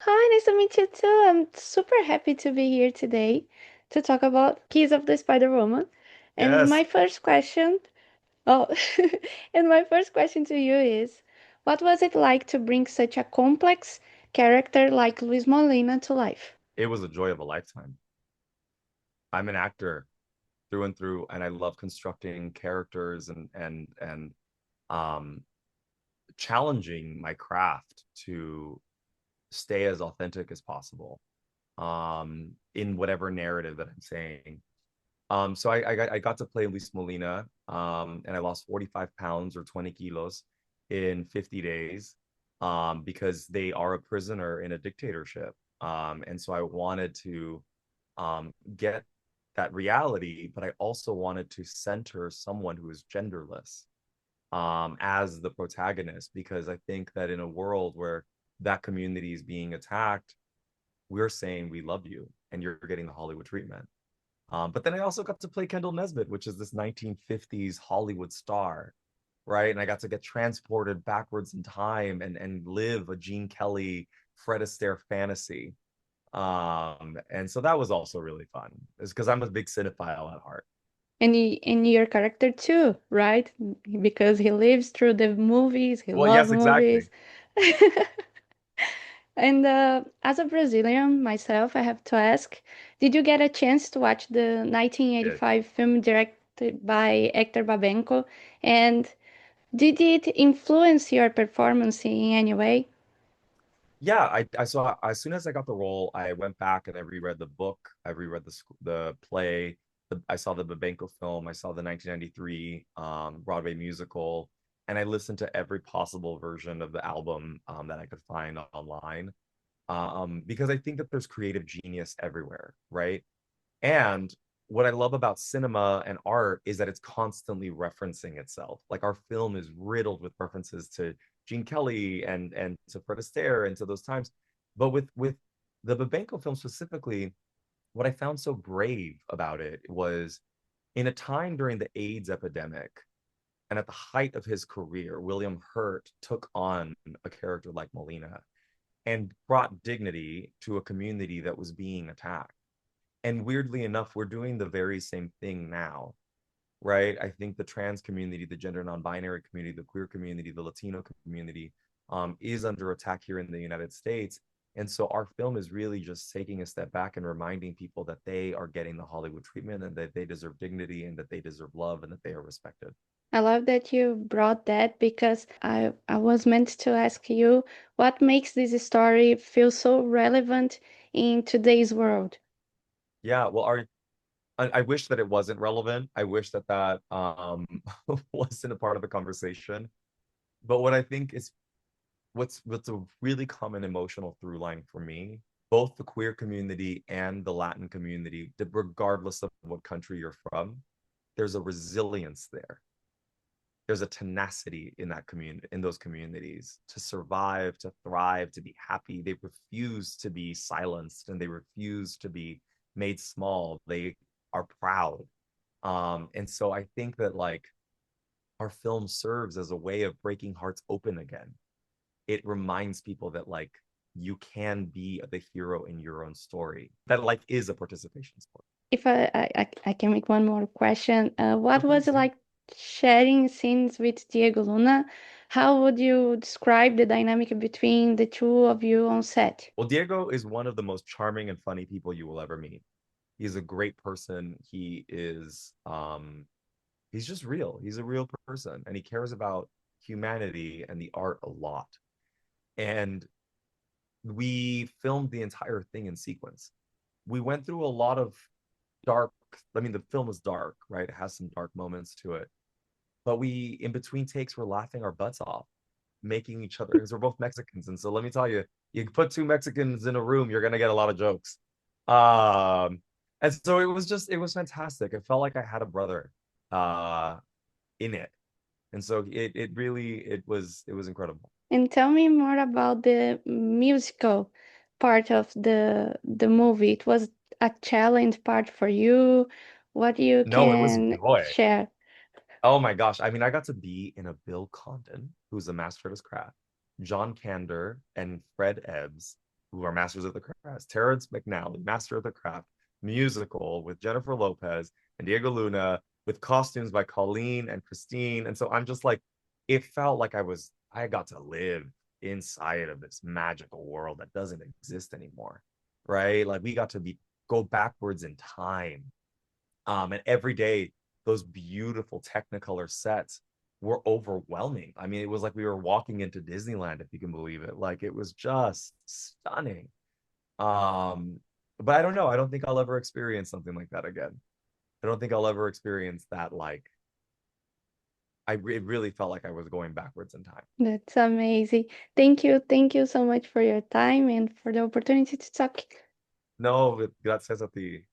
Hi, nice to meet you too. I'm super happy to be here today to talk about Keys of the Spider Woman. And Yes, my first question, oh, and my first question to you is, what was it like to bring such a complex character like Luis Molina to life? it was a joy of a lifetime. I'm an actor through and through, and I love constructing characters and um challenging my craft to stay as authentic as possible in whatever narrative that I'm saying. So I got to play Luis Molina, and I lost 45 pounds or 20 kilos in 50 days because they are a prisoner in a dictatorship. And so I wanted to get that reality, but I also wanted to center someone who is genderless as the protagonist because I think that in a world where that community is being attacked, we're saying we love you and you're getting the Hollywood treatment. But then I also got to play Kendall Nesbitt, which is this 1950s Hollywood star, right? And I got to get transported backwards in time and live a Gene Kelly, Fred Astaire fantasy. And so that was also really fun, is because I'm a big cinephile at heart. And your character too, right? Because he lives through the movies, he Well, loves yes, exactly. movies. And as a Brazilian myself, I have to ask, did you get a chance to watch the Yeah, 1985 film directed by Hector Babenco? And did it influence your performance in any way? yeah. I saw as soon as I got the role, I went back and I reread the book, I reread the play, I saw the Babenco film, I saw the 1993 Broadway musical, and I listened to every possible version of the album that I could find online. Because I think that there's creative genius everywhere, right? And what I love about cinema and art is that it's constantly referencing itself. Like our film is riddled with references to Gene Kelly and to Fred Astaire and to those times. But with the Babenco film specifically, what I found so brave about it was in a time during the AIDS epidemic and at the height of his career, William Hurt took on a character like Molina and brought dignity to a community that was being attacked. And weirdly enough, we're doing the very same thing now, right? I think the trans community, the gender non-binary community, the queer community, the Latino community is under attack here in the United States. And so our film is really just taking a step back and reminding people that they are getting the Hollywood treatment and that they deserve dignity and that they deserve love and that they are respected. I love that you brought that because I was meant to ask you what makes this story feel so relevant in today's world. Yeah, well, I wish that it wasn't relevant. I wish that wasn't a part of the conversation. But what I think is what's a really common emotional through line for me, both the queer community and the Latin community, regardless of what country you're from, there's a resilience there. There's a tenacity in that community, in those communities, to survive, to thrive, to be happy. They refuse to be silenced and they refuse to be made small. They are proud. And so I think that like our film serves as a way of breaking hearts open again. It reminds people that like you can be the hero in your own story. That life is a participation sport. If I can make one more question, Oh, what was please, it yeah. like sharing scenes with Diego Luna? How would you describe the dynamic between the two of you on set? Well, Diego is one of the most charming and funny people you will ever meet. He's a great person. He's just real. He's a real person and he cares about humanity and the art a lot. And we filmed the entire thing in sequence. We went through a lot of dark, I mean, the film is dark, right? It has some dark moments to it. But we, in between takes, we're laughing our butts off, making each other, because we're both Mexicans. And so let me tell you, you put two Mexicans in a room, you're going to get a lot of jokes. Um, and so it was fantastic. It felt like I had a brother uh, in it. And so it was incredible. And tell me more about the musical part of the movie. It was a challenge part for you. What you No, it was can joy. share? Oh my gosh. I mean, I got to be in a Bill Condon, who's a master of his craft, John Kander, and Fred Ebbs. who are masters of the craft. Terrence McNally, master of the craft, musical with Jennifer Lopez and Diego Luna, with costumes by Colleen and Christine. And so I'm just like, it felt like I got to live inside of this magical world that doesn't exist anymore. Right. Like we got to go backwards in time. And every day, those beautiful Technicolor sets were overwhelming. I mean, it was like we were walking into Disneyland, if you can believe it. Like it was just stunning. Um, but I don't know. I don't think I'll ever experience something like that again. I don't think I'll ever experience that. Like, it really felt like I was going backwards in time. That's amazing. Thank you. Thank you so much for your time and for the opportunity to talk. No, gracias a ti.